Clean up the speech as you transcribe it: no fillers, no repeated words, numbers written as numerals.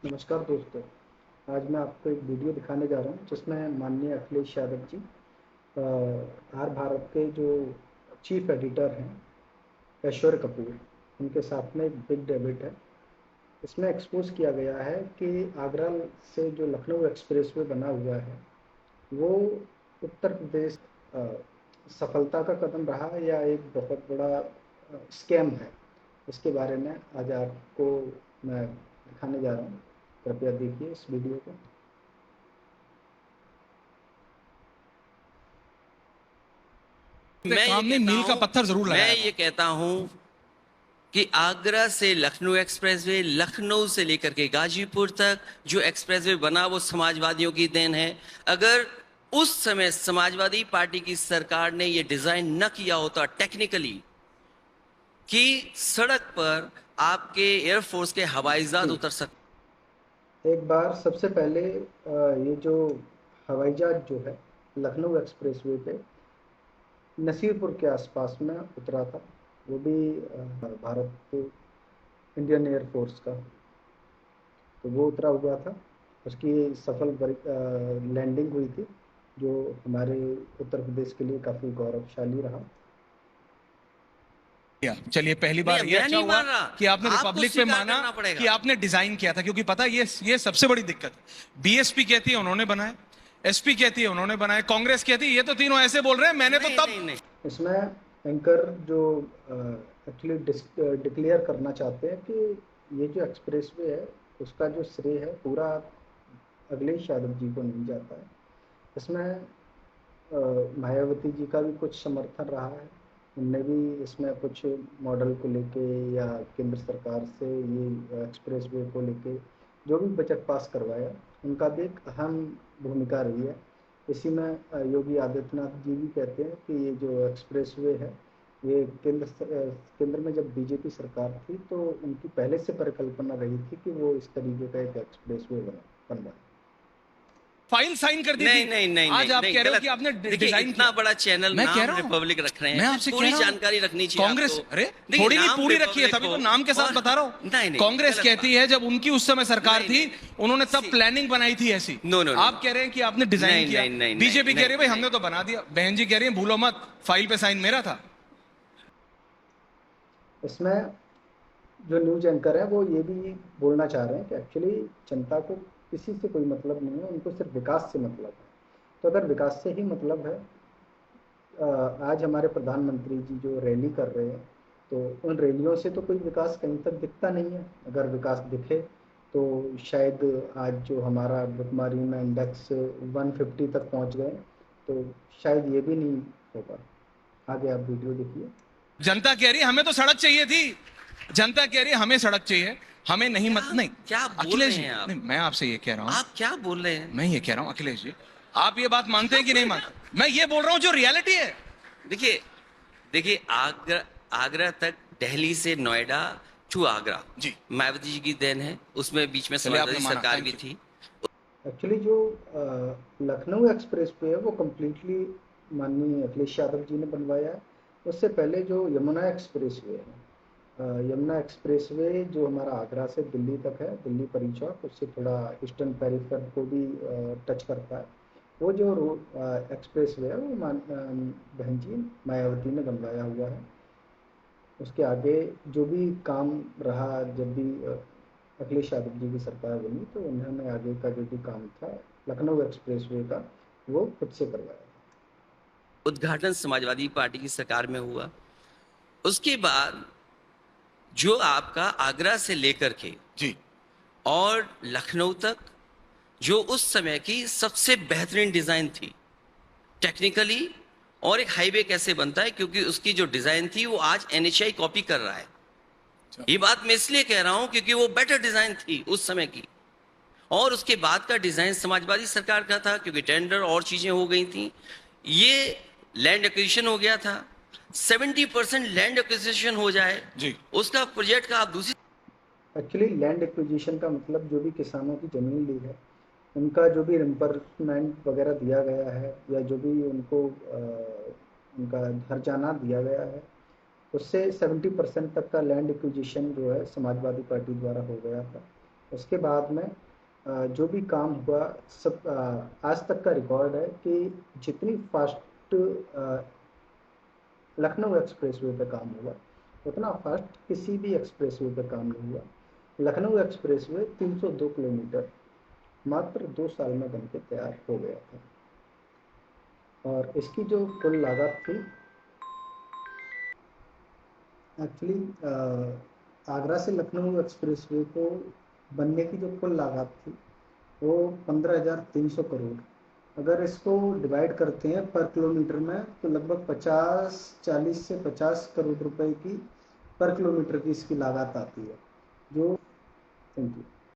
नमस्कार दोस्तों। आज मैं आपको एक वीडियो दिखाने जा रहा हूँ जिसमें माननीय अखिलेश यादव जी आर भारत के जो चीफ एडिटर हैं ऐश्वर्य कपूर, उनके साथ में एक बिग डेबिट है। इसमें एक्सपोज किया गया है कि आगरा से जो लखनऊ एक्सप्रेसवे बना हुआ है वो उत्तर प्रदेश अ, सफलता का कदम रहा या एक बहुत बड़ा स्कैम है। इसके बारे में आज आपको मैं दिखाने जा रहा हूँ। कृपया देखिए इस वीडियो को। मैं ये काम ने कहता मील का हूं पत्थर जरूर मैं लगाया ये था। कहता हूं कि आगरा से लखनऊ एक्सप्रेसवे, लखनऊ से लेकर के गाजीपुर तक जो एक्सप्रेसवे बना वो समाजवादियों की देन है। अगर उस समय समाजवादी पार्टी की सरकार ने ये डिजाइन न किया होता टेक्निकली कि सड़क पर आपके एयरफोर्स के हवाई जहाज जी, उतर सकते। एक बार सबसे पहले ये जो हवाई जहाज जो है लखनऊ एक्सप्रेसवे पे नसीरपुर के आसपास में उतरा था। वो भी भारत के इंडियन एयरफोर्स का। तो वो उतरा हुआ था। उसकी सफल लैंडिंग हुई थी, जो हमारे उत्तर प्रदेश के लिए काफ़ी गौरवशाली रहा। चलिए, पहली नहीं, बार ये मैं अच्छा नहीं हुआ मान रहा, कि आपने आपको रिपब्लिक पे स्वीकार माना करना कि पड़ेगा। आपने डिजाइन किया था, क्योंकि पता है ये सबसे बड़ी दिक्कत है। बीएसपी कहती है उन्होंने बनाए, एसपी कहती है उन्होंने बनाए, कांग्रेस कहती है, ये तो तीनों ऐसे बोल रहे हैं मैंने तो नहीं तब। नहीं नहीं इसमें एंकर जो एक्चुअली डिक्लेयर करना चाहते हैं कि ये जो एक्सप्रेसवे है उसका जो श्रेय है पूरा अखिलेश यादव जी को नहीं जाता है। इसमें मायावती जी का भी कुछ समर्थन रहा है। उनने भी इसमें कुछ मॉडल को लेके या केंद्र सरकार से ये एक्सप्रेसवे को लेके जो भी बजट पास करवाया, उनका भी एक अहम भूमिका रही है। इसी में योगी आदित्यनाथ जी भी कहते हैं कि ये जो एक्सप्रेसवे है ये केंद्र में जब बीजेपी सरकार थी तो उनकी पहले से परिकल्पना रही थी कि वो इस तरीके का एक एक्सप्रेसवे बनवाए। फाइल साइन कर दी थी। नहीं नहीं नहीं आज नहीं आप नहीं, कह रहे हो गलत। कि आपने देखिए, डिजाइन इतना किया। बड़ा चैनल, मैं कह नाम रहा हूं, रिपब्लिक रख रहे हैं, मैं फिर आपसे कह थोड़ी रहा हूं, जानकारी रखनी चाहिए कांग्रेस, आपको। अरे देखिए, थोड़ी नहीं नाम पूरी रखी है, रिपब्लिक तभी हो तो नाम के साथ और बता रहा हूं। नहीं नहीं, कांग्रेस गलत कहती बात। है जब उनकी उस समय सरकार नहीं थी, नहीं नहीं, उन्होंने तब सी, प्लानिंग बनाई थी ऐसी। नो नो नो, आप कह रहे हैं कि आपने डिजाइन नहीं किया। नहीं नहीं नहीं बीजेपी कह रही है भाई नहीं हमने नहीं। तो बना दिया। बहन जी कह रही है भूलो मत, फाइल पे साइन मेरा था। इसमें जो न्यूज एंकर है वो ये भी बोलना चाह रहे हैं कि एक्चुअली जनता को किसी से कोई मतलब नहीं है, उनको सिर्फ विकास से मतलब है। तो अगर विकास से ही मतलब है, आज हमारे प्रधानमंत्री जी जो रैली कर रहे हैं तो उन रैलियों से तो कोई विकास कहीं तक दिखता नहीं है। अगर विकास दिखे तो शायद आज जो हमारा भुखमरी में इंडेक्स 150 तक पहुंच गए, तो शायद ये भी नहीं होगा। आगे आप वीडियो देखिए। जनता कह रही है हमें तो सड़क चाहिए थी। जनता कह रही है हमें सड़क चाहिए, हमें नहीं मत क्या नहीं। क्या बोल अखिलेश रहे जी, हैं आप? नहीं, मैं आपसे ये कह रहा हूं, आप क्या बोल रहे हैं? मैं ये कह रहा हूं अखिलेश जी, आप ये बात मानते क्या हैं कि बोल नहीं रहे हैं आप? मानते? मैं ये बोल रहा हूं जो रियलिटी है। देखिए देखिए, आगरा, आगरा तक, दिल्ली से नोएडा टू आगरा, जी, मायावती जी की देन है। उसमें बीच में चलिए आपने समाजवादी माना, सरकार थैंक भी यू। थी। एक्चुअली जो लखनऊ एक्सप्रेस पे है वो कम्प्लीटली माननीय अखिलेश यादव जी ने बनवाया है। उससे पहले जो यमुना एक्सप्रेस वे है, यमुना एक्सप्रेस वे जो हमारा आगरा से दिल्ली तक है, दिल्ली परी चौक, उससे थोड़ा ईस्टर्न पेरिफेर को भी टच करता है। वो जो एक्सप्रेस वे है वो बहन जी मायावती ने बनवाया हुआ है। उसके आगे जो भी काम रहा, जब भी अखिलेश यादव जी की सरकार बनी तो उन्होंने आगे का जो भी काम था लखनऊ एक्सप्रेसवे का वो खुद से करवाया। उद्घाटन समाजवादी पार्टी की सरकार में हुआ। उसके बाद जो आपका आगरा से लेकर के जी, और लखनऊ तक, जो उस समय की सबसे बेहतरीन डिजाइन थी टेक्निकली, और एक हाईवे कैसे बनता है, क्योंकि उसकी जो डिजाइन थी वो आज एनएचआई कॉपी कर रहा है। ये बात मैं इसलिए कह रहा हूं क्योंकि वो बेटर डिजाइन थी उस समय की। और उसके बाद का डिजाइन समाजवादी सरकार का था, क्योंकि टेंडर और चीजें हो गई थी। ये लैंड एक्विजिशन हो गया था। 70% लैंड एक्विजिशन हो जाए, जी, उसका प्रोजेक्ट का आप दूसरी। एक्चुअली लैंड एक्विजिशन का मतलब जो भी किसानों की ज़मीन ली है उनका जो भी रिम्बर्समेंट वगैरह दिया गया है या जो भी उनको उनका हर्जाना दिया गया है, उससे 70% तक का लैंड एक्विजिशन जो है समाजवादी पार्टी द्वारा हो गया था। उसके बाद में जो भी काम हुआ सब आज तक का रिकॉर्ड है कि जितनी फास्ट लखनऊ एक्सप्रेसवे पे काम हुआ उतना फास्ट किसी भी एक्सप्रेसवे पे काम नहीं हुआ। लखनऊ एक्सप्रेसवे 302 किलोमीटर मात्र 2 साल में बनके तैयार हो गया था। और इसकी जो कुल लागत थी, एक्चुअली आगरा से लखनऊ एक्सप्रेसवे को बनने की जो कुल लागत थी वो 15,300 करोड़। अगर इसको डिवाइड करते हैं पर किलोमीटर में तो लगभग 40 से 50 करोड़ रुपए की पर किलोमीटर की इसकी लागत आती है। जो थैंक यू।